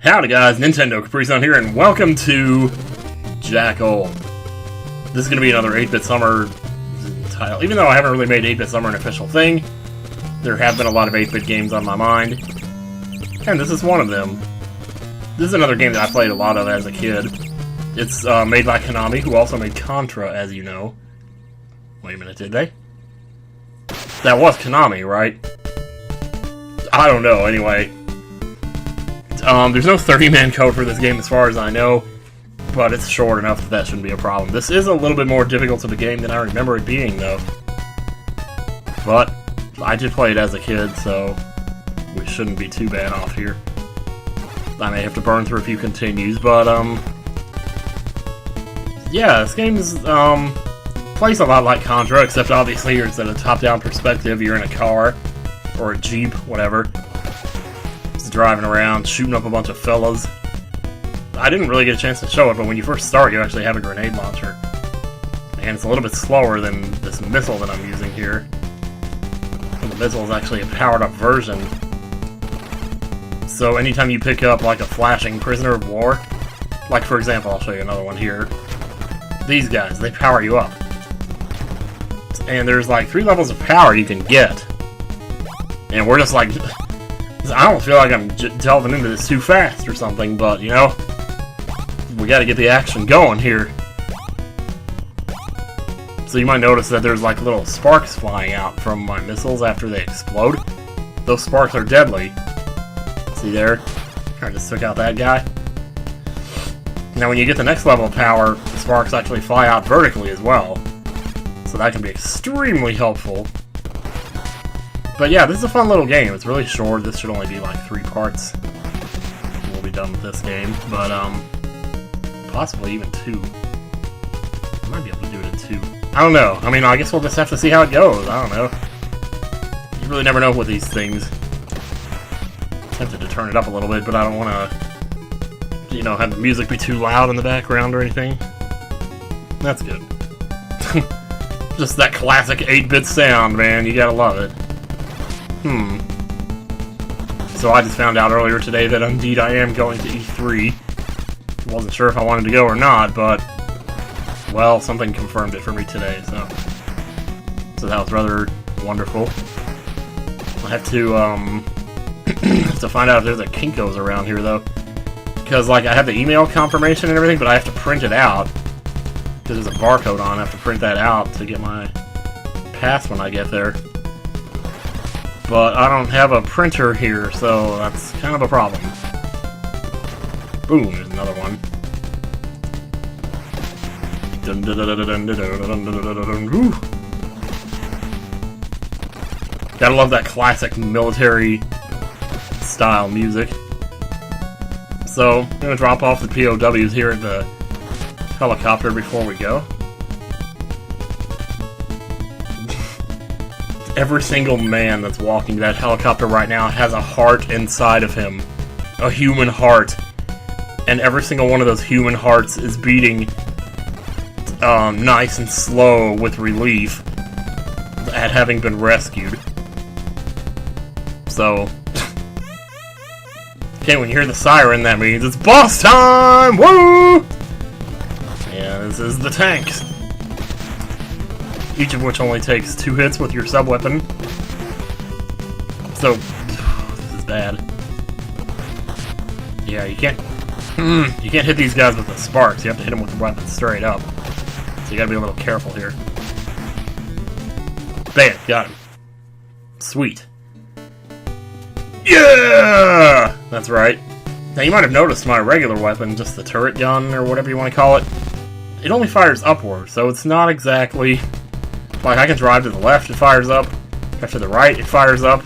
Howdy guys, Nintendo Capri Sun here, and welcome to Jackal. This is going to be another 8-Bit Summer title. Even though I haven't really made 8-Bit Summer an official thing, there have been a lot of 8-Bit games on my mind, and this is one of them. This is another game that I played a lot of as a kid. It's made by Konami, who also made Contra, as you know. Wait a minute, did they? That was Konami, right? I don't know, anyway. There's no 30-man code for this game as far as I know, but it's short enough that that shouldn't be a problem. This is a little bit more difficult of a game than I remember it being, though. But I did play it as a kid, so we shouldn't be too bad off here. I may have to burn through a few continues, but, yeah, this game is, plays a lot like Contra, except obviously it's in a top-down perspective. You're in a car, or a Jeep, whatever. Driving around, shooting up a bunch of fellas. I didn't really get a chance to show it, but when you first start, you actually have a grenade launcher. And it's a little bit slower than this missile that I'm using here. And the missile is actually a powered-up version. So anytime you pick up, like, a flashing prisoner of war, like, for example, I'll show you another one here. These guys, they power you up. And there's, like, 3 levels of power you can get. And we're just, like... I don't feel like I'm delving into this too fast or something, but, you know, we gotta get the action going here. So you might notice that there's, like, little sparks flying out from my missiles after they explode. Those sparks are deadly. See there? I just took out that guy. Now when you get the next level of power, the sparks actually fly out vertically as well. So that can be extremely helpful. But yeah, this is a fun little game. It's really short. This should only be like 3 parts. We'll be done with this game. But, possibly even 2. I might be able to do it in 2. I don't know. I mean, I guess we'll just have to see how it goes. I don't know. You really never know with these things. I'm tempted to turn it up a little bit, but I don't want to, you know, have the music be too loud in the background or anything. That's good. Just that classic 8-bit sound, man. You gotta love it. So I just found out earlier today that indeed I am going to E3. Wasn't sure if I wanted to go or not, but, well, something confirmed it for me today, so that was rather wonderful. I have to, have to find out if there's a Kinko's around here, though. Because, like, I have the email confirmation and everything, but I have to print it out. Because there's a barcode on, I have to print that out to get my pass when I get there. But I don't have a printer here, so that's kind of a problem. Boom, there's another one. Gotta love that classic military style music. So, I'm gonna drop off the POWs here at the helicopter before we go. Every single man that's walking that helicopter right now has a heart inside of him. A human heart. And every single one of those human hearts is beating nice and slow with relief at having been rescued. So... okay, when you hear the siren, that means it's boss time! Woo! Yeah, this is the tanks. Each of which only takes 2 hits with your sub-weapon. So, this is bad. Yeah, you can't hit these guys with the sparks. You have to hit them with the weapon straight up. So you gotta be a little careful here. Bam! Got him. Sweet. Yeah! That's right. Now you might have noticed my regular weapon, just the turret gun, or whatever you want to call it. It only fires upward, so it's not exactly... like, I can drive to the left, it fires up. Drive to the right, it fires up.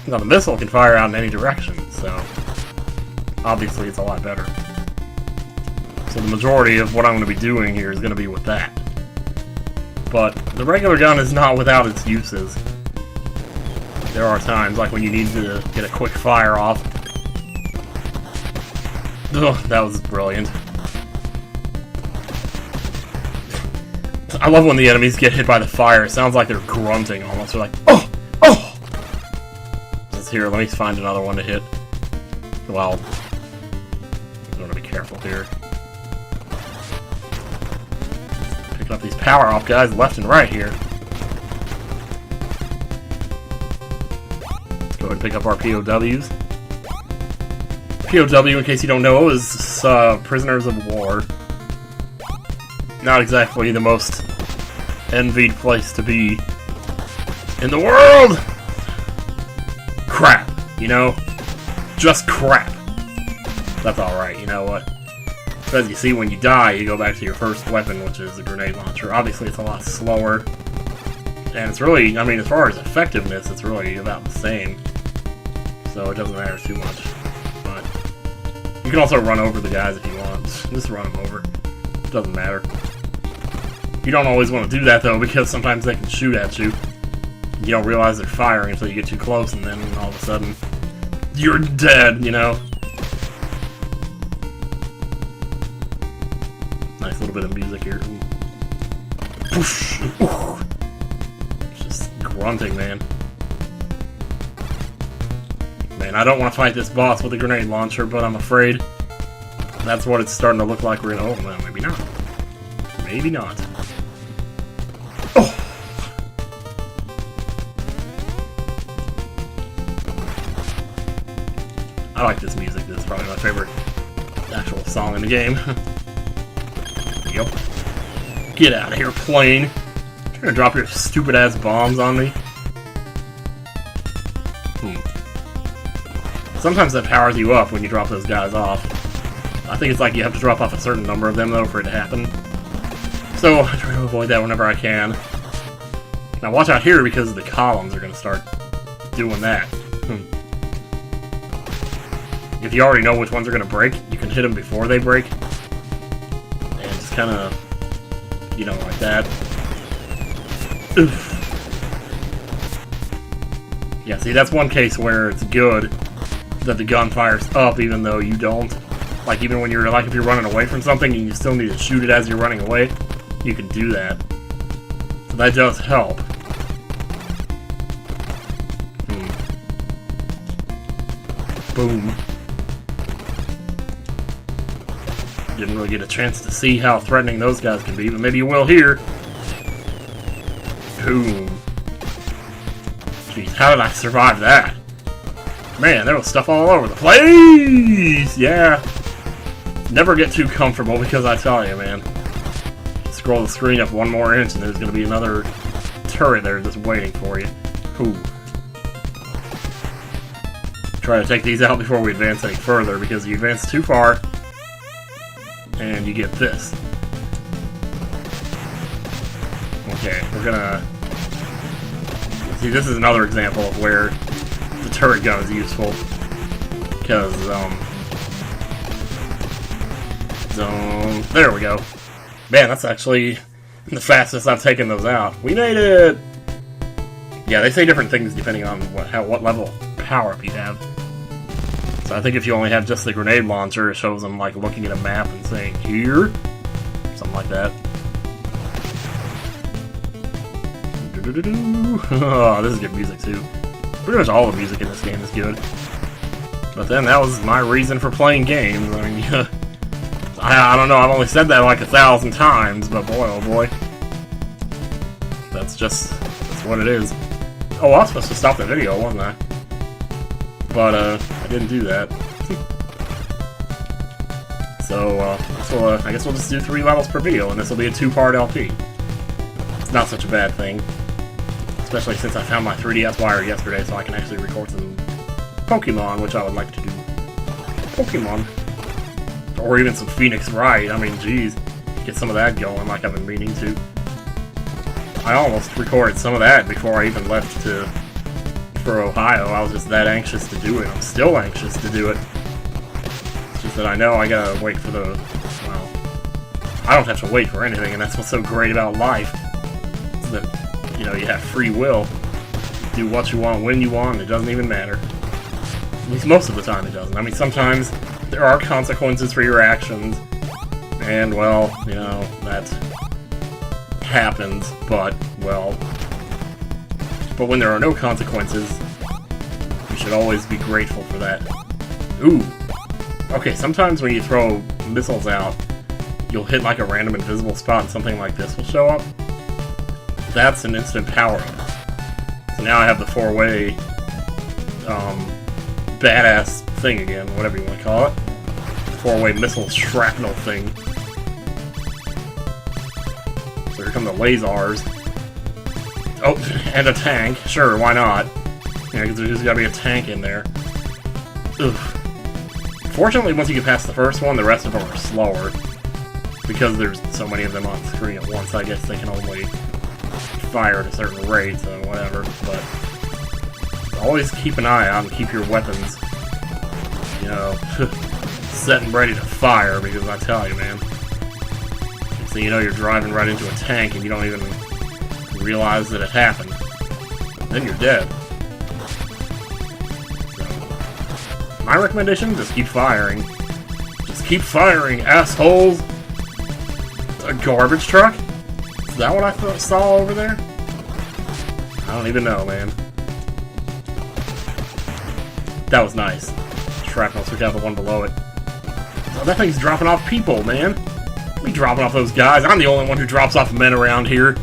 Now, the missile can fire out in any direction, so... obviously, it's a lot better. So the majority of what I'm going to be doing here is going to be with that. But the regular gun is not without its uses. There are times, like when you need to get a quick fire off. Ugh, that was brilliant. I love when the enemies get hit by the fire. It sounds like they're grunting almost. They're like, oh! Oh! Just here, let me find another one to hit. Well, I'm gonna be careful here. Picking up these power-off guys left and right here. Let's go ahead and pick up our POWs. POW, in case you don't know, is prisoners of war. Not exactly the most envied place to be in the world! Crap, you know? Just crap. That's alright, you know what? So as you see, when you die, you go back to your first weapon, which is a grenade launcher. Obviously, it's a lot slower. And it's really, I mean, as far as effectiveness, it's really about the same. So it doesn't matter too much. But you can also run over the guys if you want. Just run them over. It doesn't matter. You don't always want to do that, though, because sometimes they can shoot at you. You don't realize they're firing until you get too close, and then all of a sudden, you're dead, you know? Nice little bit of music here. Poosh! Ooh. It's just grunting, man. Man, I don't want to fight this boss with a grenade launcher, but I'm afraid that's what it's starting to look like we're in. Oh, no, maybe not. Maybe not. Oh! I like this music. This is probably my favorite actual song in the game. Yep. Get out of here, plane. You're gonna drop your stupid ass bombs on me. Sometimes that powers you up when you drop those guys off. I think it's like you have to drop off a certain number of them, though, for it to happen. So, I try to avoid that whenever I can. Now watch out here, because the columns are gonna start doing that. If you already know which ones are gonna break, you can hit them before they break. And just kinda, you know, like that. Oof. Yeah, see, that's one case where it's good that the gun fires up even though you don't. Like, even when you're, like, if you're running away from something and you still need to shoot it as you're running away, you can do that. So that does help. Boom. Didn't really get a chance to see how threatening those guys can be, but maybe you will here. Boom. Jeez, how did I survive that? Man, there was stuff all over the place! Yeah. Never get too comfortable, because I tell you, man. Scroll the screen up one more inch and there's going to be another turret there just waiting for you. Ooh. Try to take these out before we advance any further, because you advance too far, and you get this. Okay, we're gonna... See, this is another example of where the turret gun is useful. Because, there we go. Man, that's actually the fastest I've taken those out. We made it! Yeah, they say different things depending on what level of power-up you have. So I think if you only have just the grenade launcher, it shows them like looking at a map and saying, here? Something like that. Oh, this is good music too. Pretty much all the music in this game is good. But then that was my reason for playing games. I mean, I don't know, I've only said that like 1,000 times, but boy, oh boy. That's what it is. Oh, I was supposed to stop the video, wasn't I? But, I didn't do that. So, I guess we'll just do 3 levels per video, and this will be a 2-part LP. It's not such a bad thing. Especially since I found my 3DS wire yesterday, so I can actually record some Pokemon, which I would like to do. Pokemon. Or even some Phoenix Wright. I mean, geez. Get some of that going like I've been meaning to. I almost recorded some of that before I even left for Ohio. I was just that anxious to do it. I'm still anxious to do it. It's just that I know I gotta wait for the... Well, I don't have to wait for anything, and that's what's so great about life. Is that, you know, you have free will. Do what you want, when you want, it doesn't even matter. At least most of the time it doesn't. I mean, sometimes there are consequences for your actions, and, well, you know, that happens, but, well... But when there are no consequences, you should always be grateful for that. Ooh, Okay, sometimes when you throw missiles out, you'll hit like a random invisible spot and something like this will show up. That's an instant power-up. So now I have the four-way, badass thing again, whatever you want to call it. The four-way missile shrapnel thing. So here come the lasers. Oh, and a tank. Sure, why not? Yeah, because there's gotta be a tank in there. Ugh. Fortunately, once you get past the first one, the rest of them are slower. Because there's so many of them on screen at once, I guess they can only fire at a certain rate, so whatever. But always keep an eye out and keep your weapons, you know, set and ready to fire, because I tell you, man. So you know you're driving right into a tank and you don't even realize that it happened. Then you're dead. So, my recommendation, just keep firing. Just keep firing, assholes! A garbage truck? Is that what I saw over there? I don't even know, man. That was nice. Shrapnel took out the one below it. Oh, that thing's dropping off people, man. Me dropping off those guys. I'm the only one who drops off men around here.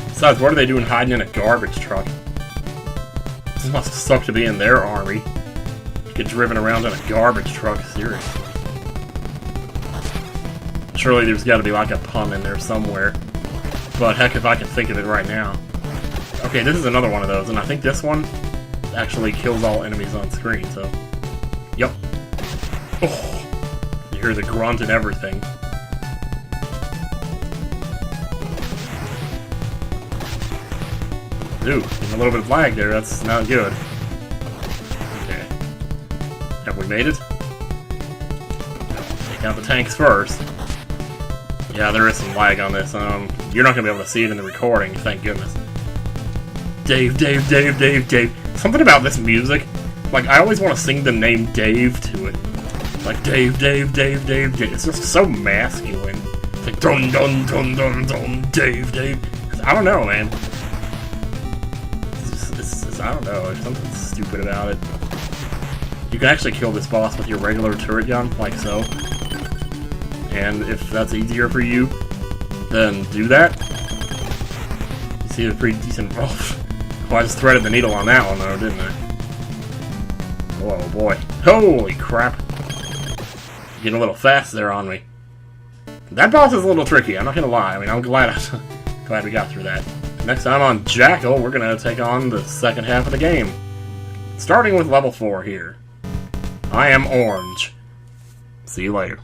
Besides, what are they doing hiding in a garbage truck? This must suck to be in their army. Get driven around in a garbage truck, seriously. Surely there's got to be like a pun in there somewhere. But heck if I can think of it right now. Okay, this is another one of those, and I think this one actually kills all enemies on screen, so... Yup. Oh, you hear the grunt and everything. Ooh, a little bit of lag there, that's not good. Okay. Have we made it? Take out the tanks first. Yeah, there is some lag on this. You're not going to be able to see it in the recording, thank goodness. Dave, Dave, Dave, Dave, Dave. Something about this music. Like, I always want to sing the name Dave to it. Like, Dave, Dave, Dave, Dave, Dave. It's just so masculine. It's like, dun, dun, dun, dun, dun, Dave, Dave. I don't know, man. I don't know, there's something stupid about it. You can actually kill this boss with your regular turret gun, like so. And if that's easier for you, then do that. You see a pretty decent... Oh, I just threaded the needle on that one, though, didn't I? Whoa, boy. Holy crap. Getting a little fast there on me. That boss is a little tricky, I'm not gonna lie. I mean, I'm glad we got through that. Next time on Jackal, we're gonna take on the second half of the game. Starting with level 4 here. I am Orange. See you later.